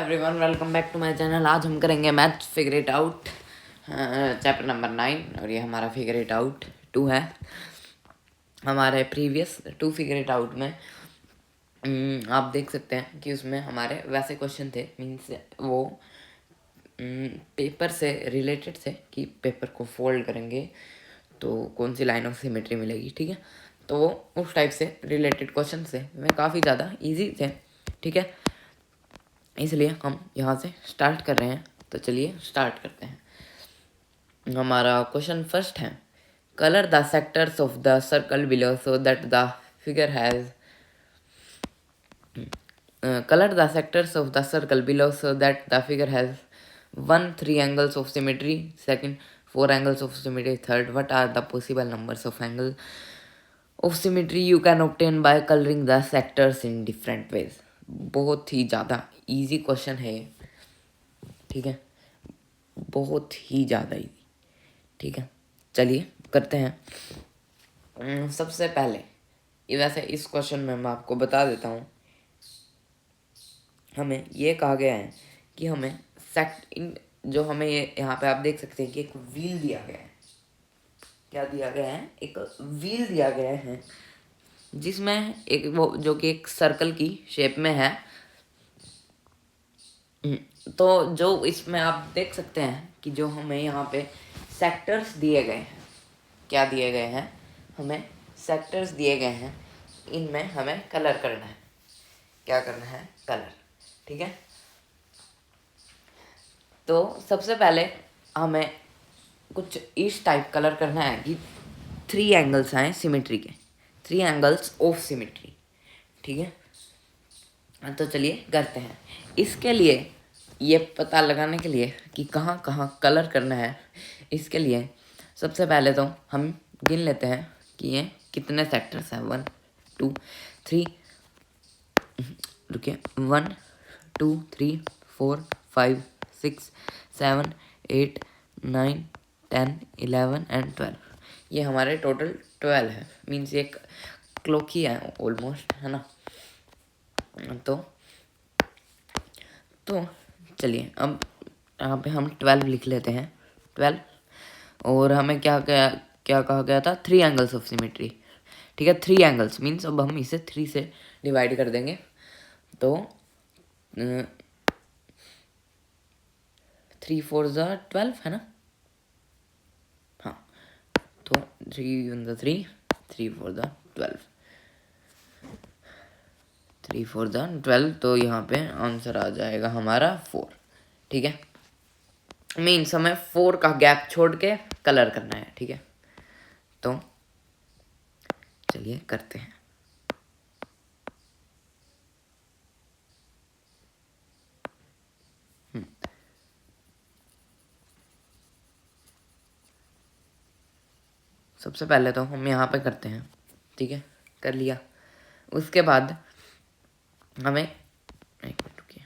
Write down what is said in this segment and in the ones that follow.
Everyone, welcome back to my channel. आज हम करेंगे math figure it out chapter number 9 और ये हमारा फिगर इट आउट 2 है। हमारे प्रीवियस 2 फिगर इट आउट में आप देख सकते हैं कि उसमें हमारे वैसे क्वेश्चन थे, मीन्स वो पेपर से रिलेटेड थे कि पेपर को फोल्ड करेंगे तो कौन सी लाइन ऑफ सिमेट्री मिलेगी। ठीक है, तो वो उस टाइप से रिलेटेड क्वेश्चन थे, वे काफ़ी ज़्यादा ईजी थे। ठीक है, इसलिए हम यहाँ से स्टार्ट कर रहे हैं। तो चलिए स्टार्ट करते हैं। हमारा क्वेश्चन फर्स्ट है, colour the sectors of the circle below so that the figure has color the sectors of the circle below so that the figure has 1 3 angles of symmetry, second 4 angles of symmetry, third what are the possible numbers of angle of symmetry you can obtain by coloring the sectors in different ways। बहुत ही ज़्यादा easy question है ये। ठीक है, बहुत ही ज़्यादा इजी। ठीक है, चलिए करते हैं। सबसे पहले वैसे इस क्वेश्चन में मैं आपको बता देता हूँ, हमें ये कहा गया है कि हमें जो हमें ये यहाँ पे आप देख सकते हैं कि एक व्हील दिया गया है। क्या दिया गया है? एक व्हील दिया गया है जिसमें एक वो जो कि एक सर्कल की शेप में है। तो जो इसमें आप देख सकते हैं कि जो हमें यहाँ पे सेक्टर्स दिए गए हैं, क्या दिए गए हैं? हमें सेक्टर्स दिए गए हैं, इनमें हमें कलर करना है। क्या करना है? कलर। ठीक है, तो सबसे पहले हमें कुछ इस टाइप कलर करना है कि 3 एंगल्स आए सिमेट्री के, 3 एंगल्स ऑफ सिमेट्री। ठीक है, तो चलिए करते हैं। इसके लिए ये पता लगाने के लिए कि कहाँ कहाँ कलर करना है, इसके लिए सबसे पहले तो हम गिन लेते हैं कि ये कितने सेक्टर्स हैं। 1 2 3 रुकिए 1 2 3 4 5 6 7 8 9 10 11 एंड 12। ये हमारे टोटल 12 है, मीन्स ये एक क्लॉक ही है ऑलमोस्ट, है ना। तो चलिए अब यहाँ पे हम 12 लिख लेते हैं। 12 और हमें क्या कहा गया था? 3 एंगल्स ऑफ सिमेट्री। ठीक है, 3 एंगल्स मीन्स अब हम इसे 3 से डिवाइड कर देंगे। तो 3 4 12 है ना। हाँ, तो 3 1 3 3 4 12 3 4 12। तो यहाँ पे आंसर आ जाएगा हमारा 4। ठीक है, मीन्स हमें 4 का गैप छोड़ के कलर करना है। ठीक है, तो चलिए करते हैं। सबसे पहले तो हम यहाँ पे करते हैं। ठीक है, कर लिया। उसके बाद हमें एक मिनट रुकिए,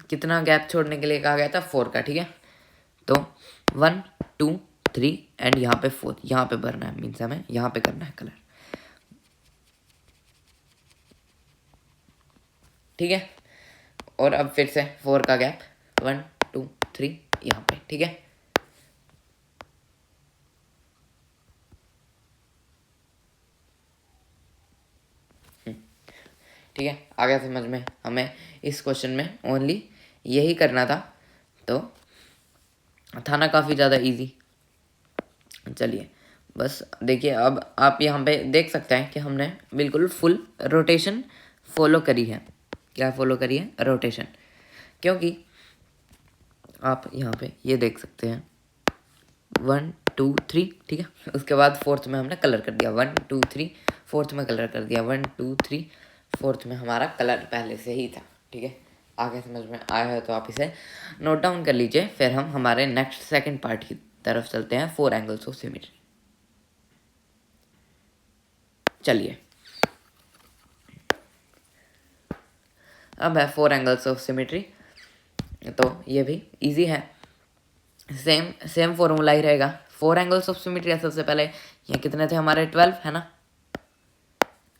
कितना गैप छोड़ने के लिए कहा गया था? 4 का। ठीक है, तो 1 2 3 एंड यहाँ पे 4, यहाँ पे भरना है, मीन्स हमें यहाँ पे करना है कलर। ठीक है, और अब फिर से 4 का गैप 1 2 3 यहाँ पे। ठीक है, ठीक है, आ गया समझ में? हमें इस क्वेश्चन में ओनली यही करना था, तो था ना काफ़ी ज़्यादा इजी। चलिए बस देखिए, अब आप यहाँ पे देख सकते हैं कि हमने बिल्कुल फुल रोटेशन फॉलो करी है। क्या फॉलो करी है? रोटेशन। क्योंकि आप यहाँ पे ये देख सकते हैं 1 2 3। ठीक है, उसके बाद 4th में हमने कलर कर दिया, 1 2 3 4th में कलर कर दिया, 1 2 3 4th में हमारा कलर पहले से ही था। ठीक है, आगे समझ में आया है तो आप इसे नोट डाउन कर लीजिए। फिर हम हमारे नेक्स्ट सेकंड पार्ट की तरफ चलते हैं, 4 एंगल्स ऑफ सिमेट्री। चलिए अब है 4 एंगल्स ऑफ सिमेट्री। तो ये भी इजी है, सेम फॉर्मूला ही रहेगा। 4 एंगल्स ऑफ सिमेट्री है। सबसे पहले ये कितने थे हमारे? 12 है ना,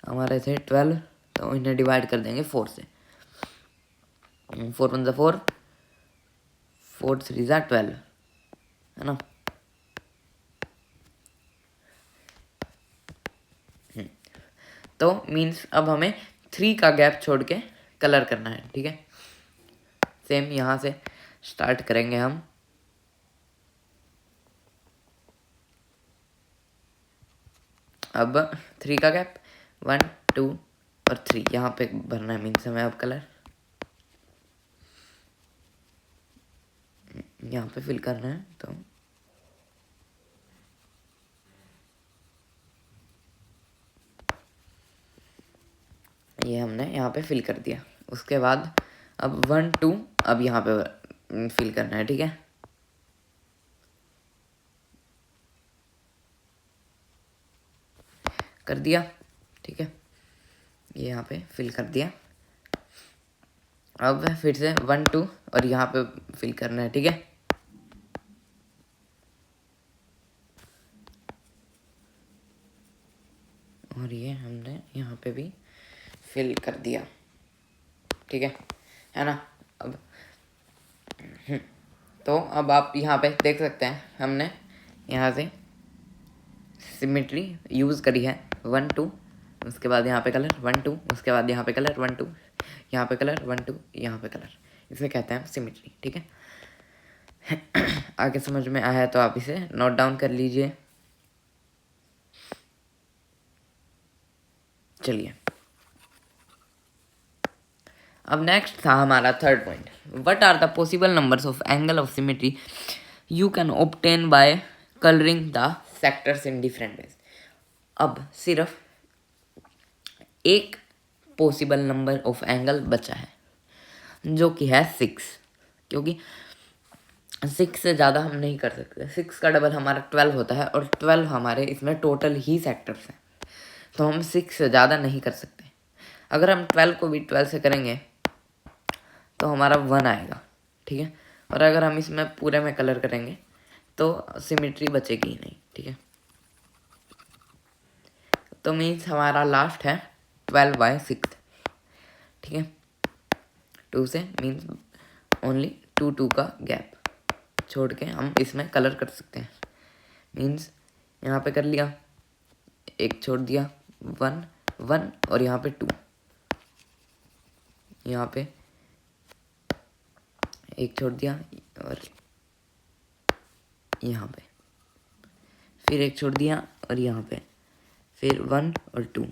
हमारे थे 12, तो इन्हें डिवाइड कर देंगे 4 से। 4 1 4, 4 3 12, है ना। तो मीन्स अब हमें 3 का गैप छोड़ के कलर करना है, ठीक है। सेम यहाँ से स्टार्ट करेंगे हम। अब 3 का गैप, 1 2 और 3 यहाँ पे भरना है, मीन्स हमें अब कलर यहाँ पे फिल करना है। तो ये हमने यहाँ पे फिल कर दिया। उसके बाद अब 1 2 अब यहाँ पे फिल करना है, ठीक है। कर दिया, ठीक है। ये यहाँ पे फिल कर दिया। अब फिर से 1 2 और यहाँ पे फिल करना है, ठीक है। और ये हमने यहाँ पे भी फिल कर दिया, ठीक है ना। अब तो अब आप यहाँ पे देख सकते हैं हमने यहाँ से सिमेट्री यूज़ करी है। 1 2 उसके बाद यहाँ पे कलर 1 2 उसके बाद यहाँ पे कलर 1 2 यहाँ पे कलर 1 2 यहाँ पे कलर, इसे कहते हैं सिमेट्री, ठीक है। आगे समझ में आया है तो आप इसे नोट डाउन कर लीजिए। चलिए, अब नेक्स्ट था हमारा third point, what are the possible numbers of angle of symmetry you can obtain by colouring the sectors in different ways. अब सिर्फ एक पॉसिबल नंबर ऑफ एंगल बचा है, जो कि है 6, क्योंकि 6 से ज़्यादा हम नहीं कर सकते। 6 का डबल हमारा 12 होता है और 12 हमारे इसमें टोटल ही सेक्टर्स हैं, तो हम 6 से ज़्यादा नहीं कर सकते। अगर हम 12 को भी 12 से करेंगे तो हमारा 1 आएगा, ठीक है। और अगर हम इसमें पूरे में कलर करेंगे तो सिमेट्री बचेगी ही नहीं, ठीक है। तो मीन्स हमारा लास्ट है 12/6, ठीक है। 2 से मीन्स ओनली 2 2 का गैप छोड़ के हम इसमें कलर कर सकते हैं। मीन्स यहाँ पे कर लिया, एक छोड़ दिया 1 1 और यहाँ पे 2, यहाँ पे एक छोड़ दिया और यहाँ पे फिर एक छोड़ दिया और यहाँ पे फिर 1 और 2,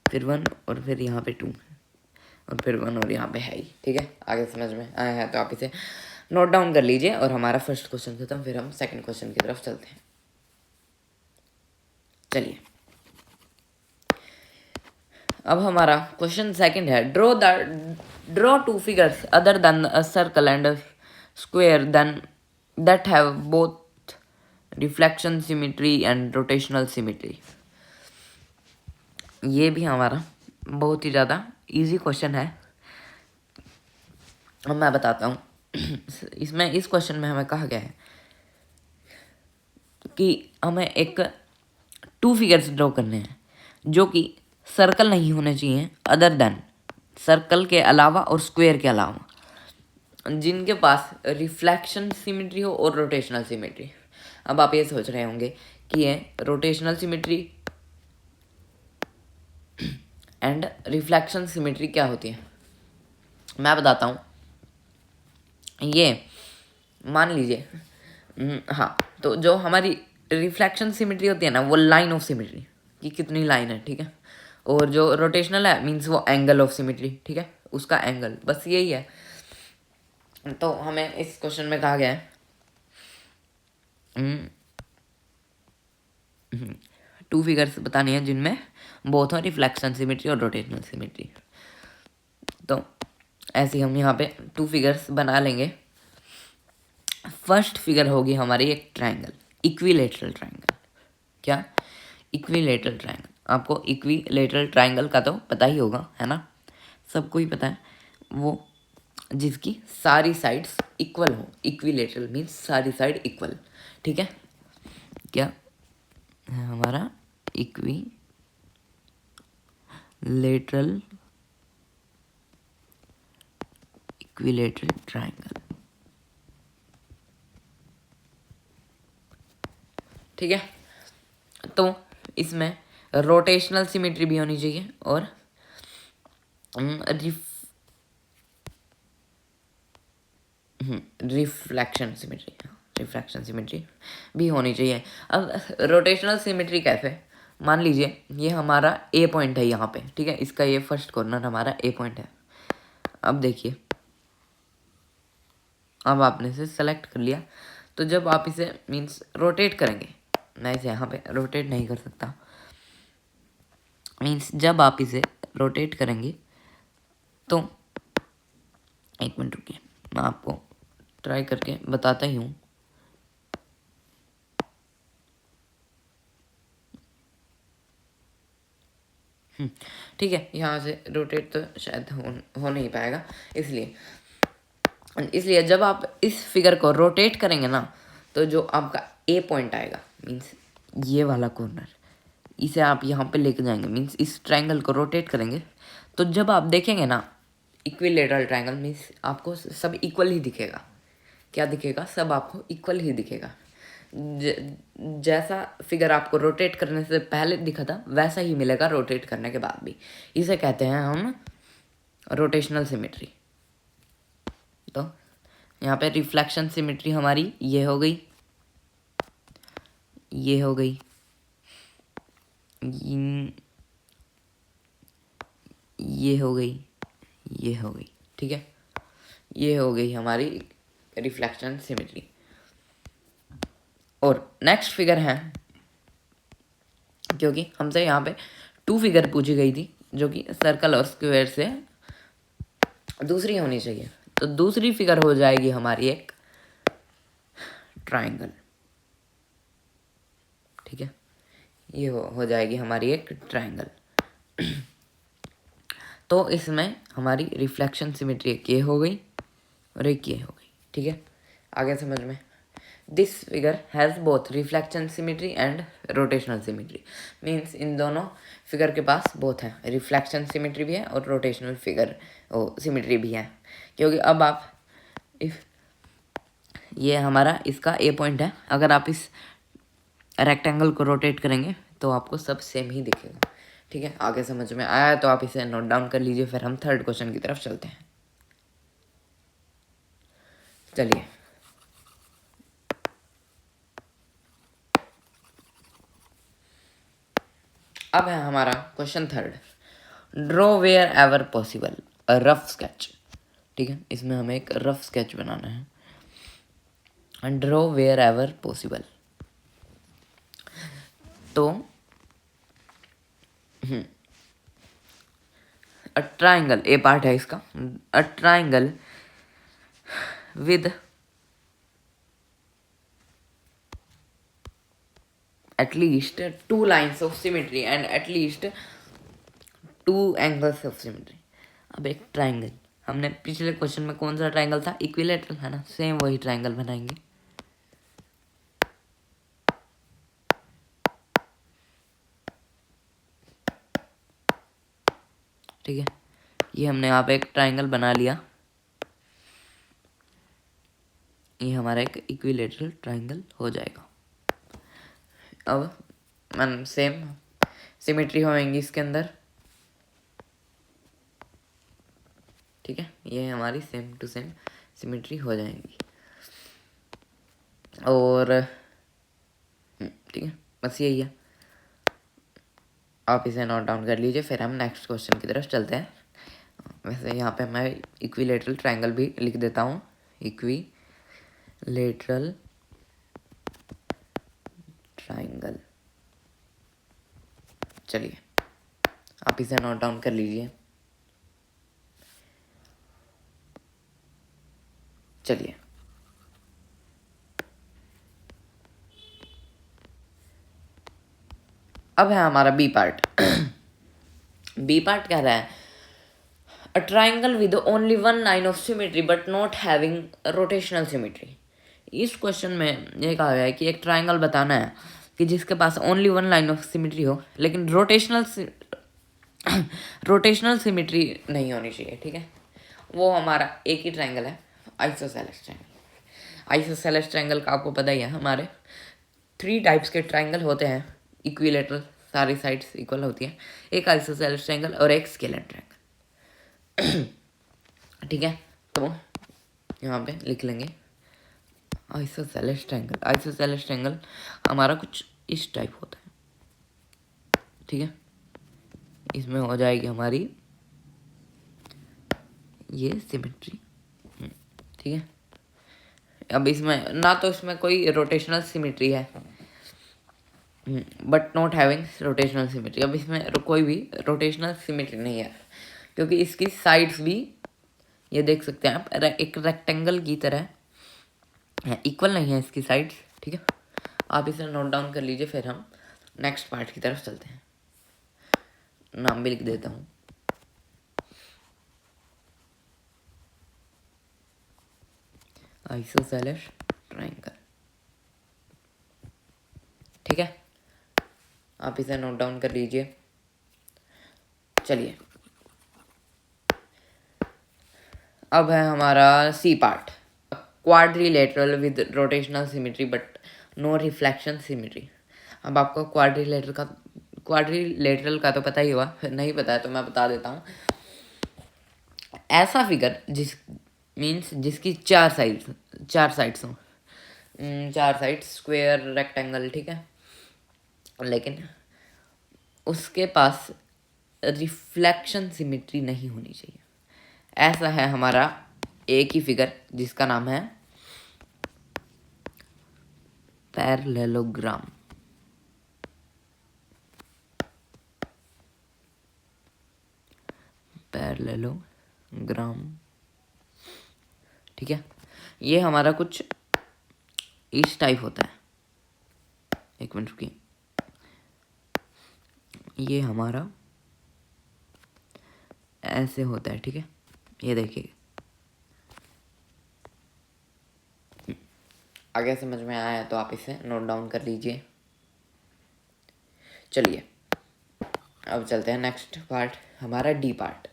फिर 1 और फिर यहाँ पे 2 और फिर 1 और यहाँ पे है ही, ठीक है। आगे समझ में आया है तो आप इसे नोट डाउन कर लीजिए। और हमारा फर्स्ट क्वेश्चन खत्म, फिर हम सेकंड क्वेश्चन की तरफ चलते हैं। चलिए, अब हमारा क्वेश्चन सेकंड है, draw 2 figures other than a circle and a square then that have both reflection symmetry and rotational symmetry. ये भी हमारा बहुत ही ज़्यादा इजी क्वेश्चन है। अब मैं बताता हूँ इसमें, इस क्वेश्चन में हमें कहा गया है कि हमें एक 2 फिगर्स ड्रॉ करने हैं जो कि सर्कल नहीं होने चाहिए, अदर देन सर्कल के अलावा और स्क्वायर के अलावा, जिनके पास रिफ्लेक्शन सिमेट्री हो और रोटेशनल सिमेट्री। अब आप ये सोच रहे होंगे कि ये rotational symmetry and reflection symmetry क्या होती है। मैं बताता हूँ। ये मान लीजिए हाँ, तो जो हमारी रिफ्लेक्शन सिमेट्री होती है ना, वो लाइन ऑफ सिमेट्री कि कितनी लाइन है, ठीक है। और जो रोटेशनल है मीन्स वो एंगल ऑफ सिमेट्री, ठीक है, उसका एंगल, बस यही है। तो हमें इस क्वेश्चन में कहा गया है 2 फिगर्स बतानी है जिनमें बोथ है रिफ्लेक्शन सिमेट्री और रोटेशनल सिमेट्री। तो ऐसे ही हम यहाँ पे 2 फिगर्स बना लेंगे। फर्स्ट फिगर होगी हमारी एक ट्रायंगल, इक्विलेटरल ट्रायंगल। क्या? Equilateral triangle. आपको इक्विलेटरल ट्रायंगल का तो पता ही होगा, है ना, सबको ही पता है। वो जिसकी सारी साइड्स इक्वल हो, इक्विलेटरल मीन्स सारी साइड इक्वल, ठीक है। क्या है हमारा इक्विलेटरल इक्विलेटरल ट्राइंगल। ठीक है, तो इसमें रोटेशनल सिमेट्री भी होनी चाहिए और रिफ्रैक्शन सिमेट्री भी होनी चाहिए। अब रोटेशनल सिमेट्री कैसे, मान लीजिए ये हमारा ए पॉइंट है यहाँ पे, ठीक है, इसका ये फर्स्ट कॉर्नर हमारा ए पॉइंट है। अब देखिए, अब आपने इसे सेलेक्ट कर लिया, तो जब आप इसे मीन्स रोटेट करेंगे, मैं इसे यहाँ पे रोटेट नहीं कर सकता, मीन्स जब आप इसे रोटेट करेंगे तो एक मिनट रुकिए, मैं आपको ट्राई करके बताता ही हूँ। ठीक है, यहाँ से रोटेट तो शायद हो नहीं पाएगा, इसलिए जब आप इस फिगर को रोटेट करेंगे ना, तो जो आपका ए पॉइंट आएगा, मीन्स ये वाला कॉर्नर, इसे आप यहाँ पे लेके जाएंगे, मीन्स इस ट्रायंगल को रोटेट करेंगे, तो जब आप देखेंगे ना इक्विलेटरल ट्रायंगल, मीन्स आपको सब इक्वल ही दिखेगा। क्या दिखेगा? सब आपको इक्वल ही दिखेगा। जैसा फिगर आपको रोटेट करने से पहले दिखा था वैसा ही मिलेगा रोटेट करने के बाद भी। इसे कहते हैं हम रोटेशनल सिमेट्री। तो यहाँ पे रिफ्लेक्शन सिमेट्री हमारी ये हो गई, ये हो गई, ये हो गई, ये हो गई, ठीक है, ये हो गई हमारी रिफ्लेक्शन सिमेट्री। और नेक्स्ट फिगर है, क्योंकि हमसे यहाँ पे 2 फिगर पूछी गई थी जो कि सर्कल और स्क्वायर से दूसरी होनी चाहिए, तो दूसरी फिगर हो जाएगी हमारी एक ट्रायंगल। ठीक है, ये हो जाएगी हमारी एक ट्रायंगल। तो इसमें हमारी रिफ्लेक्शन सिमेट्री एक ये हो गई और एक ये हो गई। ठीक है, आगे समझ में। This figure has both reflection symmetry and rotational symmetry, means in दोनों फिगर के पास बोथ है, रिफ्लेक्शन सिमेट्री भी है और रोटेशनल फिगर सिमेट्री भी है। क्योंकि अब आप इफ ये हमारा इसका ए पॉइंट है, अगर आप इस रेक्टेंगल को रोटेट करेंगे तो आपको सब सेम ही दिखेगा। ठीक है, आगे समझ में आया तो आप इसे नोट डाउन कर लीजिए, फिर हम थर्ड क्वेश्चन की तरफ चलते हैं। चलिए, अब है हमारा question third, draw wherever possible a rough sketch. ठीक है, इसमें हमें एक रफ स्केच बनाना है, ड्रॉ वेयर एवर पॉसिबल। तो अ ट्राइंगल, ए पार्ट है इसका, a triangle with at least 2 lines of symmetry and at least 2 angles of symmetry। अब एक ट्राइंगल, हमने पिछले क्वेश्चन में कौन सा ट्राइंगल था? इक्विलेटरल है ना, सेम वही ट्राइंगल बनाएंगे। ठीक है, ये हमने यहाँ पे एक ट्राइंगल बना लिया, ये हमारा एक इक्विलेटरल ट्राइंगल हो जाएगा। अब सेम सिमेट्री होएंगी इसके अंदर। ठीक है, ये हमारी सेम टू सेम सिमेट्री हो जाएंगी। और ठीक है, बस यही है, आप इसे नोट डाउन कर लीजिए, फिर हम नेक्स्ट क्वेश्चन की तरफ चलते हैं। वैसे यहाँ पे मैं इक्विलेटरल ट्रायंगल भी लिख देता हूँ, इक्विलेटरल ट्रायंगल। चलिए, आप इसे नोट डाउन कर लीजिए। चलिए, अब है हमारा बी पार्ट। बी पार्ट कह रहा है a triangle with only 1 line of symmetry but not having rotational symmetry. इस क्वेश्चन में ये कहा गया है कि एक ट्राइंगल बताना है कि जिसके पास ओनली 1 लाइन ऑफ सिमेट्री हो, लेकिन रोटेशनल सिमेट्री नहीं होनी चाहिए। ठीक है, वो हमारा एक ही ट्रायंगल है, आइसोसेलेस ट्रायंगल। आइसोसेलेस ट्रायंगल का आपको पता ही है, हमारे 3 टाइप्स के ट्रायंगल होते हैं, इक्विलेटरल, सारी साइड्स इक्वल होती हैं, एक आइसोसेलेस ट्रायंगल और एक स्केलर ट्रायंगल। ठीक है, तो यहाँ पे लिख लेंगे आइसोसेलेस ट्रायंगल। आइसोसेलेस ट्रायंगल हमारा कुछ इस टाइप होता है, ठीक है। इसमें हो जाएगी हमारी ये सिमेट्री, ठीक है। अब इसमें ना तो इसमें कोई रोटेशनल सिमेट्री है, but not having rotational symmetry. अब इसमें कोई भी रोटेशनल सिमेट्री नहीं है, क्योंकि इसकी साइड्स भी ये देख सकते हैं आप, एक रेक्टेंगल की तरह है, इक्वल नहीं है इसकी साइड्स, ठीक है। आप इसे नोट डाउन कर लीजिए, फिर हम नेक्स्ट पार्ट की तरफ चलते हैं। नाम भी लिख देता हूँ, आइसोसेलेस ट्रायंगल, ठीक है। आप इसे नोट डाउन कर लीजिए। चलिए, अब है हमारा C part, quadrilateral with rotational symmetry but no reflection symmetry. अब आपको क्वाड्रिलेटरल का तो पता ही हुआ, नहीं पता है तो मैं बता देता हूँ। ऐसा फिगर जिसकी 4 साइड्स हों, 4 साइड्स, स्क्वायर, रेक्टेंगल, ठीक है, लेकिन उसके पास रिफ्लेक्शन सिमेट्री नहीं होनी चाहिए। ऐसा है हमारा एक ही फिगर जिसका नाम है पैरेललोग्राम। पैरेललोग्राम, ठीक है। ये हमारा कुछ इस टाइप होता है, एक मिनट रुकिए, ये हमारा ऐसे होता है, ठीक है। ये देखिए, आगे समझ में आया तो आप इसे नोट डाउन कर लीजिए। चलिए, अब चलते हैं नेक्स्ट पार्ट, हमारा डी पार्ट।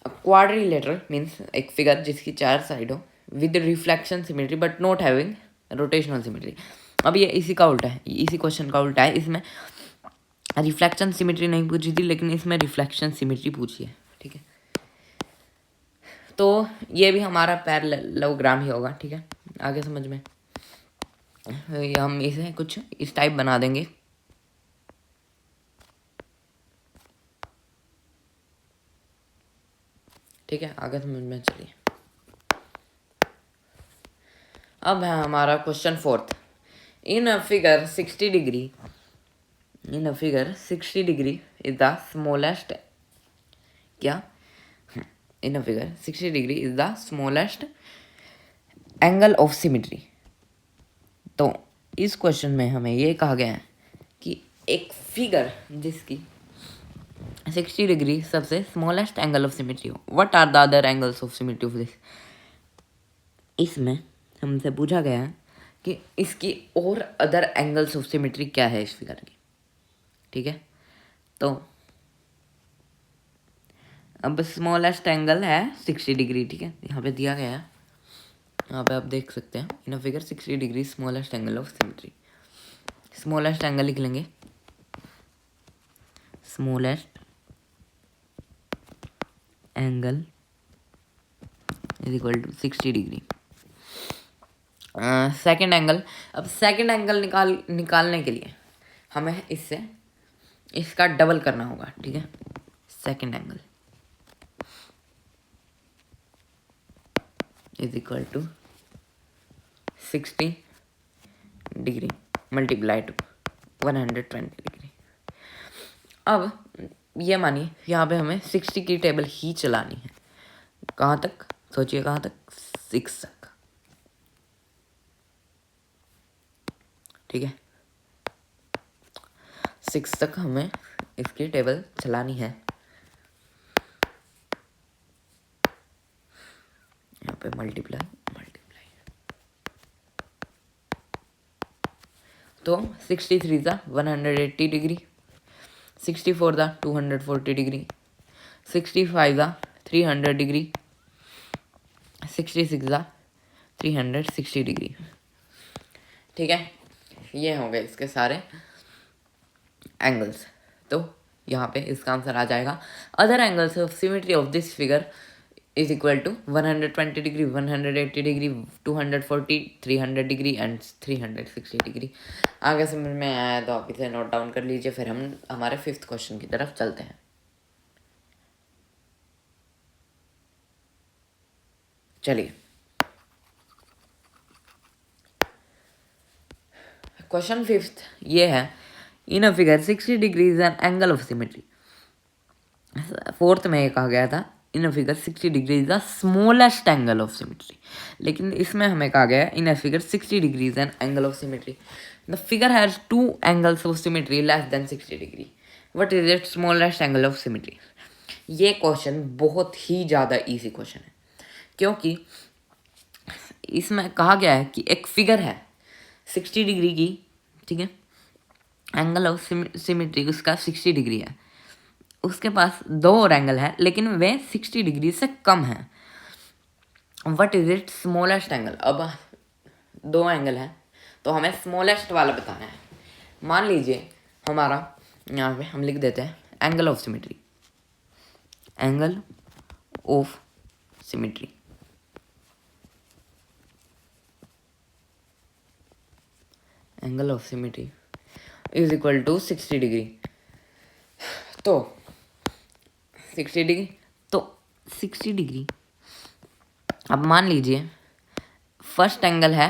क्वाड्रिलेटरल मीन्स एक फिगर जिसकी 4 साइड हो, with reflection symmetry but not having rotational symmetry. अब ये इसी का उल्टा है, इसी क्वेश्चन का उल्टा है। इसमें रिफ्लेक्शन सिमेट्री नहीं पूछी थी, लेकिन इसमें रिफ्लेक्शन सिमेट्री पूछी है, ठीक है। तो ये भी हमारा पैरेललोग्राम ही होगा, ठीक है। आगे समझ में, हम इसे कुछ इस टाइप बना देंगे, ठीक है। आगे समझ में, चलिए। अब है हमारा question 4th। In a figure 60 degree is the smallest, क्या, in a figure 60 degree is the smallest angle of symmetry. तो इस क्वेश्चन में हमें ये कहा गया है कि एक फिगर जिसकी 60 डिग्री सबसे स्मॉलेस्ट एंगल ऑफ सिमेट्री हो, what are the other angles of symmetry of this. इसमें हमसे पूछा गया है कि इसकी और अदर एंगल्स ऑफ सिमेट्री क्या है इस फिगर की, ठीक है। तो अब स्मॉलेस्ट एंगल है 60 डिग्री, ठीक है, यहाँ पे दिया गया है, यहाँ पे आप देख सकते हैं, in a figure 60 degree smallest angle of symmetry. Smallest angle लिख लेंगे, smallest angle is equal to 60 degree. Second angle, अब सेकेंड एंगल निकालने के लिए हमें इसका डबल करना होगा, ठीक है। Second angle is equal to 60 degree multiply to 120 degree. अब ये मानिए यहाँ पे हमें 60 की टेबल ही चलानी है, कहाँ तक, सोचिए कहाँ तक, 6 तक, ठीक है। 6 तक हमें इसकी टेबल चलानी है। यहाँ पे मल्टीप्लाई, तो 63 दा 180 डिग्री, 64 दा 240 डिग्री, 65 दा 300 डिग्री, 66 ज़ा 360 डिग्री। ठीक है, ये हो गए इसके सारे एंगल्स। तो यहाँ पे इसका आंसर आ जाएगा other angles of symmetry of this figure is equal to 120 degree, 180 degree, 240, 300 degree and 360 degree. आगे समझ में आया तो आप इसे नोट डाउन कर लीजिए। फिर हम हमारे 5th क्वेश्चन की तरफ चलते हैं। चलिए, क्वेश्चन 5th ये है, in a figure 60 degree is an angle of symmetry. 4th में ये कहा गया था in a figure 60 degree is the smallest angle of symmetry, लेकिन इसमें हमें कहा गया in a figure 60 degree is an angle of symmetry. The figure has 2 angles of symmetry less than 60 degree, what is it smallest angle of symmetry. ये question बहुत ही ज़्यादा easy question है, क्योंकि इसमें कहा गया है कि एक फिगर है 60 डिग्री की, ठीक है, एंगल ऑफ सिमेट्री उसका 60 डिग्री है, उसके पास 2 और एंगल है लेकिन वे 60 डिग्री से कम है। What is it smallest angle. अब 2 एंगल है तो हमें स्मॉलेस्ट वाला बताना है। मान लीजिए हमारा यहाँ पे हम लिख देते हैं angle of symmetry, angle of symmetry, angle of symmetry is equal to 60 degree. तो 60 डिग्री, तो 60 डिग्री, अब मान लीजिए फर्स्ट एंगल है,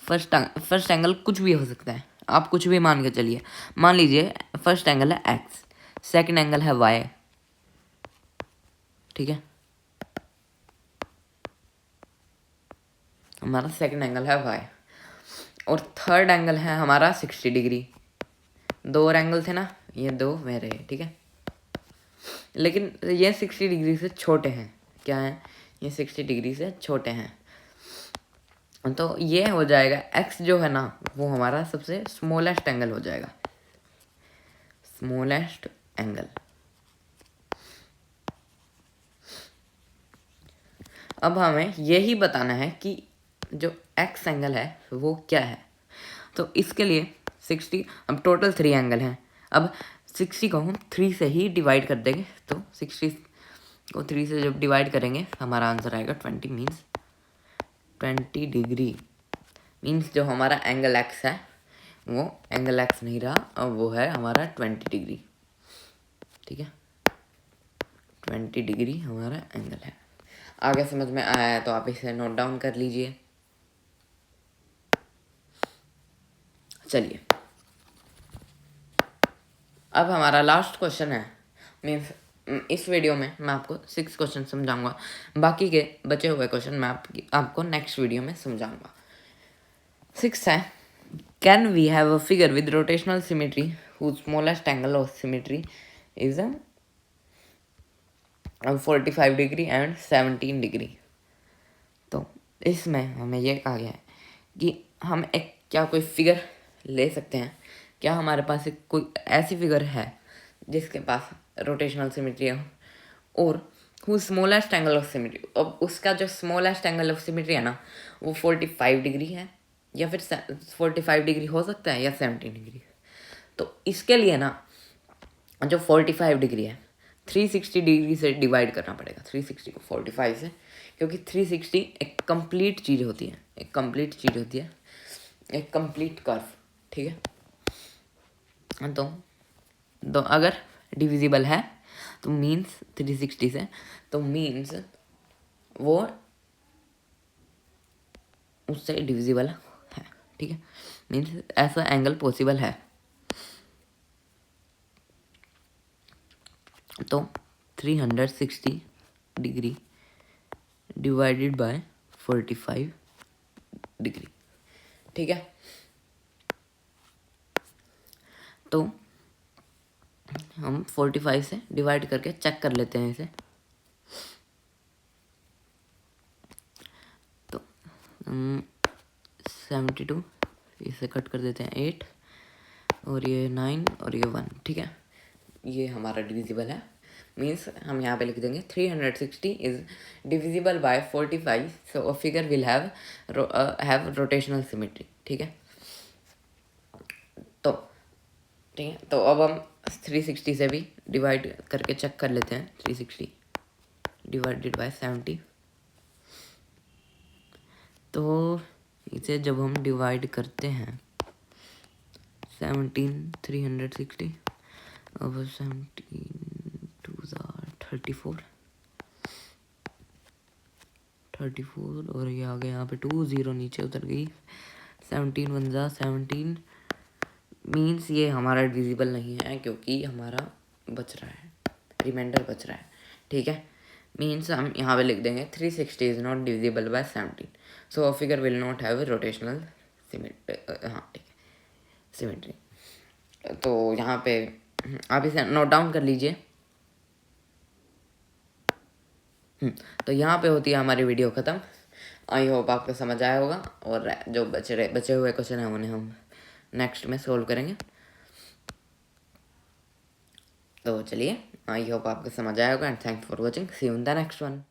फर्स्ट एंगल कुछ भी हो सकता है, आप कुछ भी मान के चलिए। मान लीजिए फर्स्ट एंगल है एक्स, सेकंड एंगल है वाई, ठीक है, हमारा सेकंड एंगल है वाई, और थर्ड एंगल है हमारा 60 डिग्री। 2 और एंगल थे ना, ये 2 मेरे, ठीक है, लेकिन ये 60 डिग्री से छोटे हैं। क्या है, ये 60 डिग्री से छोटे हैं, तो ये हो जाएगा x जो है ना वो हमारा सबसे स्मॉलेस्ट एंगल हो जाएगा, स्मॉलेस्ट एंगल। अब हमें यही बताना है कि जो x एंगल है वो क्या है। तो इसके लिए 60, अब टोटल 3 एंगल हैं, अब 60 को हम 3 से ही डिवाइड कर देंगे, तो 60 को 3 से जब डिवाइड करेंगे हमारा आंसर आएगा 20, मीन्स 20 डिग्री। मीन्स जो हमारा एंगल x है वो एंगल x नहीं रहा, अब वो है हमारा 20 डिग्री, ठीक है, 20 डिग्री हमारा एंगल है। आगे समझ में आया है तो आप इसे नोट डाउन कर लीजिए। चलिए, अब हमारा लास्ट क्वेश्चन है, मीन्स इस वीडियो में मैं आपको 6 क्वेश्चन समझाऊंगा, बाकी के बचे हुए क्वेश्चन मैं आपको नेक्स्ट वीडियो में समझाऊंगा। 6 है, can we have a figure with rotational symmetry whose smallest angle of symmetry is 45 degree and 17 degree. तो इसमें हमें यह कहा गया है कि हम एक क्या कोई फिगर ले सकते हैं, क्या हमारे पास एक कोई ऐसी फिगर है जिसके पास रोटेशनल सिमेट्री है और whose smallest angle of symmetry, अब उसका जो स्मॉलेस्ट एंगल ऑफ सिमेट्री है ना वो 45 डिग्री है, या फिर 45 डिग्री हो सकता है, या 17 डिग्री। तो इसके लिए ना जो 45 डिग्री है 360 डिग्री से डिवाइड करना पड़ेगा, 360 को 45 से, क्योंकि 360 एक कंप्लीट चीज़ होती है, एक कंप्लीट चीज़ होती है, एक कंप्लीट कर्व, ठीक है। तो अगर डिविजिबल है तो मीन्स 360 से, तो मीन्स वो उससे डिविजिबल है, ठीक है, मीन्स ऐसा एंगल पॉसिबल है। तो 360 डिग्री डिवाइडेड बाय 45 डिग्री, ठीक है। तो हम 45 से डिवाइड करके चेक कर लेते हैं इसे। तो 72, इसे कट कर देते हैं 8, और ये 9 और ये 1, ठीक है, ये हमारा डिविजिबल है। मीन्स हम यहाँ पे लिख देंगे 360 is divisible by 45, so a figure will have rotational symmetry. ठीक है, तो ठीक है, तो अब हम 360 से भी डिवाइड करके चेक कर लेते हैं। 360 डिवाइडेड बाय 70, तो इसे जब हम डिवाइड करते हैं 360, अब 17 टू 34 और ये आ गया यहाँ पे 2 0 नीचे उतर गई। 17 1 17 मीन्स ये हमारा डिविजिबल नहीं है क्योंकि हमारा बच रहा है, रिमाइंडर बच रहा है। ठीक है, मीन्स हम यहाँ पे लिख देंगे 360 is not divisible by 17, so a figure will not have rotational symmetry. हाँ ठीक है, सिमेट्री। तो यहाँ पे आप इसे नोट डाउन कर लीजिए। तो यहाँ पे होती है हमारी वीडियो ख़त्म। आई होप आपको समझ आया होगा, और जो बचे हुए क्वेश्चन हैं उन्हें हम नेक्स्ट में सोल्व करेंगे। तो चलिए, आई होप आपको समझ आया होगा, and thanks for watching, see you in the next one.